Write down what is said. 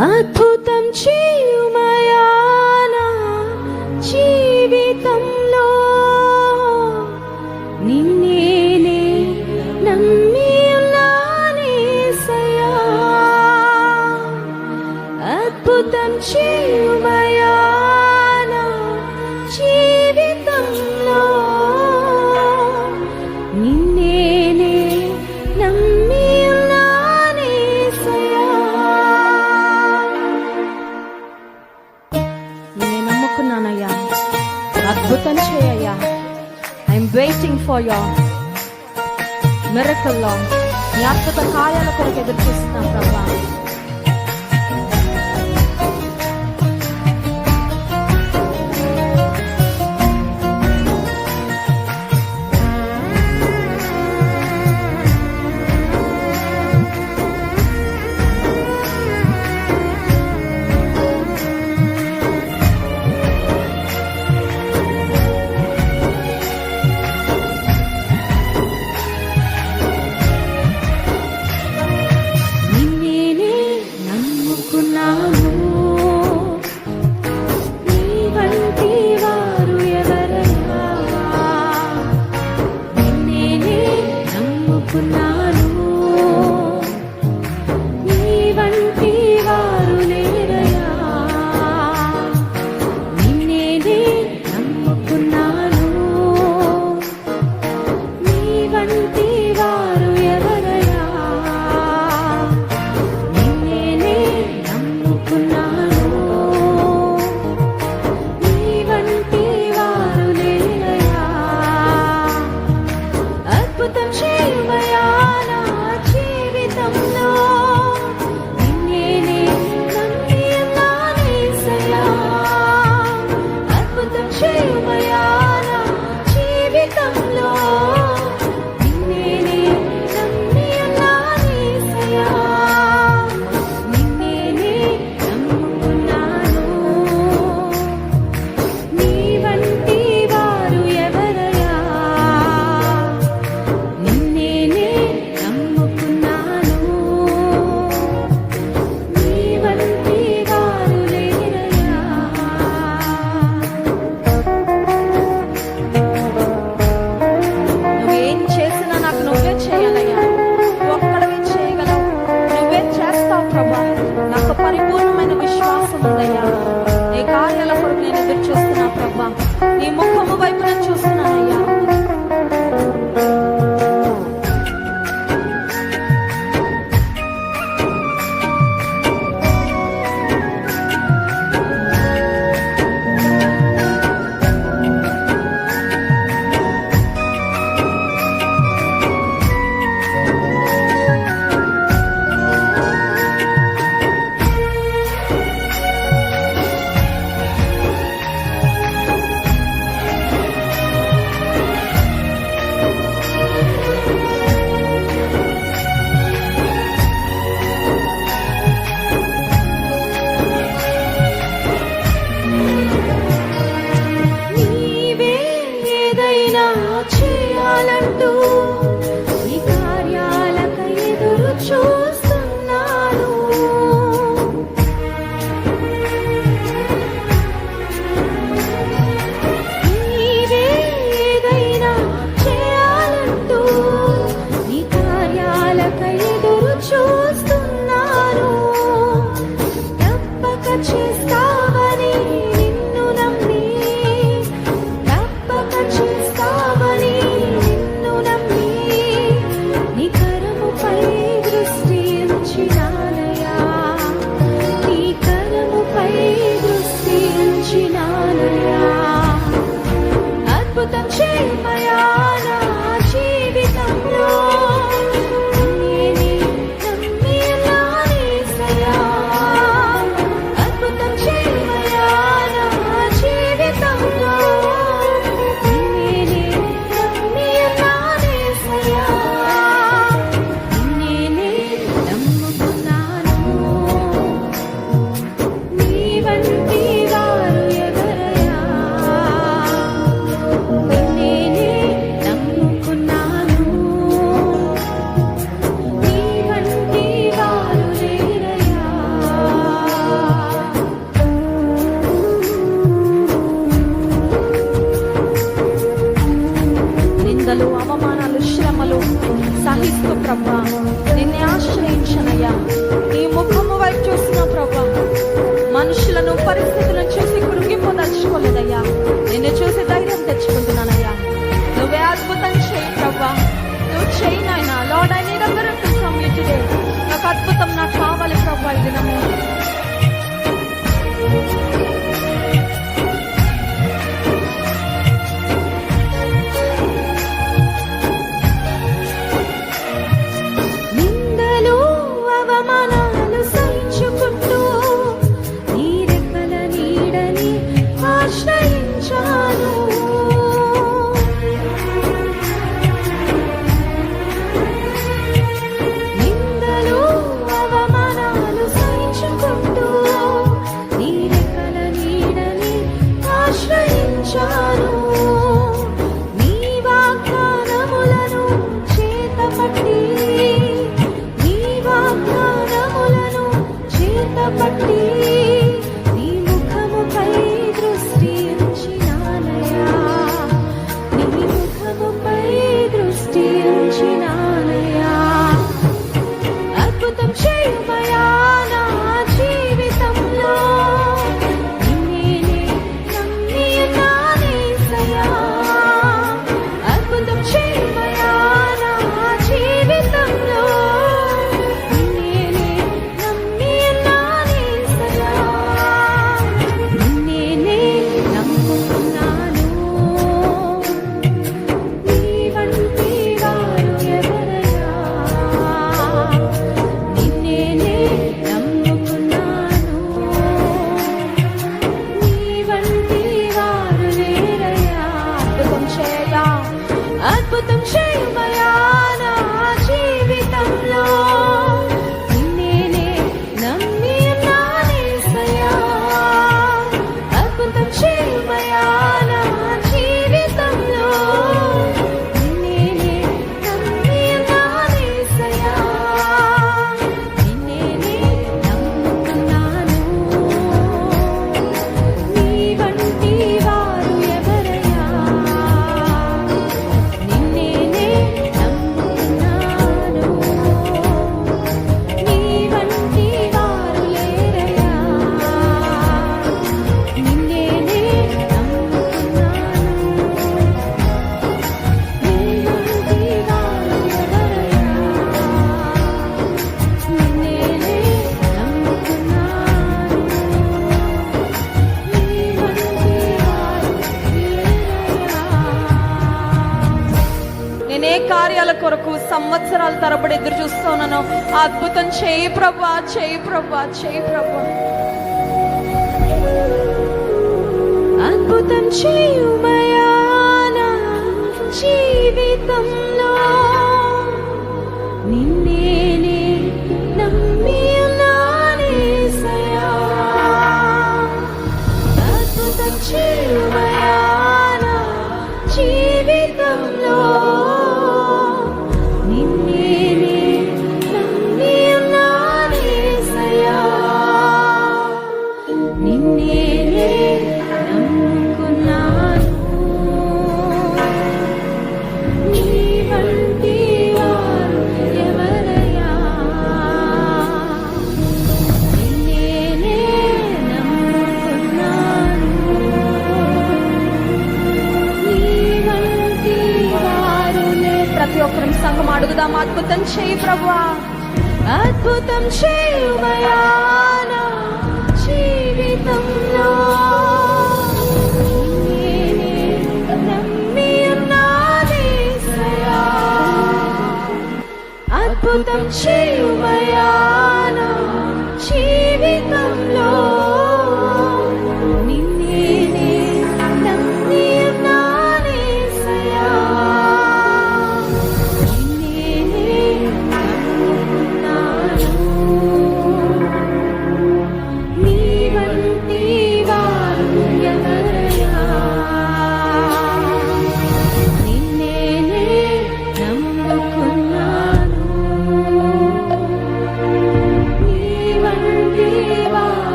అద్భుతం చేయుమయా నా జీవితంలో, నిన్నేనే నమ్మి ఉన్నానేసయ్యా. అద్భుతం చేయుమయా నా జీవితంలో, నిన్నేనే నమ్మి ఉన్నానేసయ్యా. నిన్నే నమ్ముకున్నానయ్యా, అద్భుతం చేయయ్యా. I'm waiting for your miracle Lord. నీ అద్భుత కార్యాల కొరకు ఎదురు చూస్తున్నాం ప్రభా. నిన్ను నమ్మి పట్టి నీ ముఖముపై దృష్టి ఉంచినానయ్యా, నీ ముఖముపై దృష్టి ఉంచినానయ్యా. అద్భుతం చేయుమయా నా జీవితంలో, నిన్నే నమ్మి ఉన్నానేసయ్యా. అద్భుతం చేయుమయా నా జీవితంలో, నిన్నే నమ్మి ఉన్నానేసయ్యా. నిన్నే నమ్ముకున్నాను, నీ వంటి వారు ఎవరయ్యా. నిన్నే నమ్ముకున్నాను, నీ వంటి వారు లేరయ్యా. అద్భుతం చేయుమయా నా జీవితంలో, నిన్నే నమ్మి ఉన్నానేసయ్యా. అద్భుతం చేయుమయా నా జీవితంలో, నిన్నే నమ్మి ఉన్నానేసయ్యా. నిన్నే నమ్ముకున్నాను, నీ వంటి వారు ఎవరయ్యా. నిన్నే నమ్ముకున్నాను, నీ వంటి వారు లేరయ్యా. నిన్నే నమ్ముకున్నాను, నీ వంటి వారు ఎవరయ్యా. నిన్నే నమ్ముకున్నాను, నీ వంటి వారు లేరయ్యా. నేనే కార్యాల కొరకు సంవత్సరాల తరబడి ఎదురు చూస్తున్నాను. అద్భుతం చేయి ప్రభా, చేయి ప్రభా, చేయి ప్రభా. అద్భుతం చేయుమయా నా జీవితంలో, నిన్నే నమ్మి ఉన్నానేసయ్యా. అద్భుతం చేయుమయా నా జీవితంలో, నిన్నే నమ్మి ఉన్నానేసయ్యా. నిన్నే నమ్ముకున్నాను, నీ వంటి వారు ఎవరయ్యా. నిన్నే నమ్ముకున్నాను, నీ వంటి వారు ప్రతి ఒక్కరం సంఘం అడుగుదాం, అద్భుతం చేయి ప్రభా. అద్భుతం చేయుమయా నా జీవితంలో, నిన్నే నమ్మి ఉన్నానేసయ్యా. అద్భుతం చేయుమయా